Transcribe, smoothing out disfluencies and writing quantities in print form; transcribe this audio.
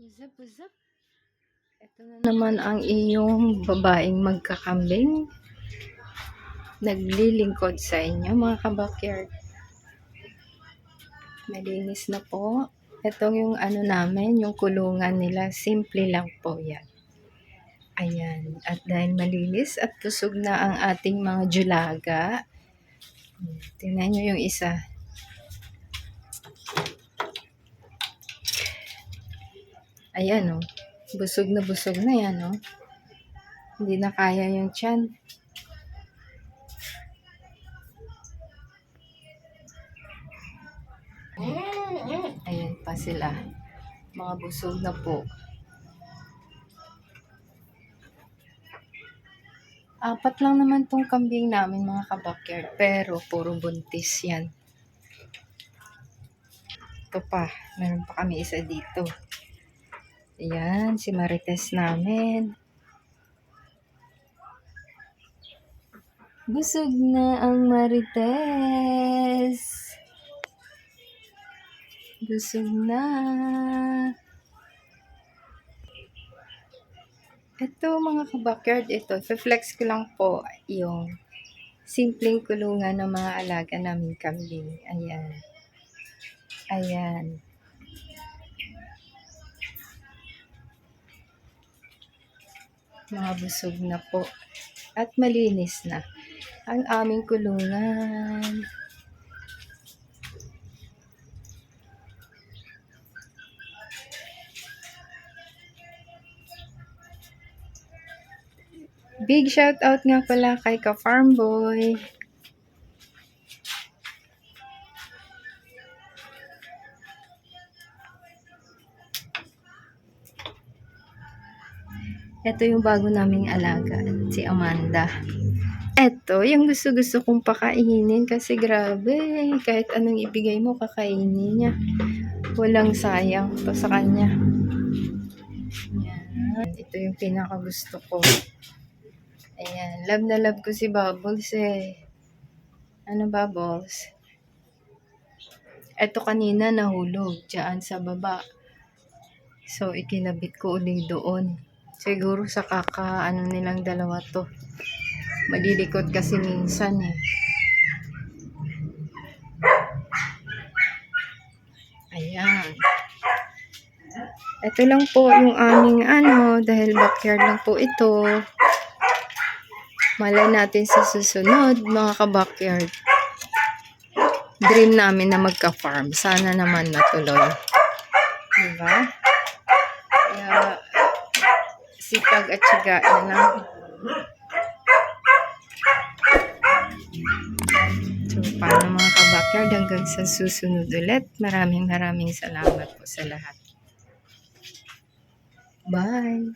Uzap, uzap. Ito na naman ang iyong babaeng magkakambing. Naglilingkod sa inyo mga kabakyard. Malinis na po. Ito yung ano namin, yung kulungan nila. Simple lang po yan. Ayan. At dahil malinis at busog na ang ating mga julaga. Tingnan nyo yung isa. Ayan o. Busog na yan o. Hindi na kaya yung tiyan. Ayan pa sila. Mga busog na po. Apat lang naman tong kambing namin mga kabakyard. Pero puro buntis yan. Ito pa. Meron pa kami isa dito. Ayan. Si Marites namin. Busog na ang Marites. Busog na. Ito mga kabakyard, ito. I-flex ko lang po yung simpleng kulungan ng mga alaga namin kambing. Ayan. Ayan. Mga busog na po. At malinis na ang aming kulungan. Big shout out nga pala kay Ka-Farm Boy. Ito yung bago naming alaga, si Amanda. Ito, yung gusto kong pakainin kasi grabe, kahit anong ibigay mo, kakainin niya. Walang sayang to sa kanya. Yan. Ito yung pinaka gusto ko. Ayan, love na love ko si Bubbles eh. Ano Bubbles? Ito kanina nahulog dyan sa baba. So, ikinabit ko ulit doon. Siguro sa ano nilang dalawa to. Malilikot kasi minsan eh. Ayan. Ito lang po yung aming dahil backyard lang po ito. Malay natin sa susunod, mga ka-backyard. Dream namin na magka-farm. Sana naman natuloy. Diba? Kaya, sipag at syaga na lang. So, paano mga ka-backyard? Hanggang sa susunod ulit. Maraming salamat po sa lahat. Bye!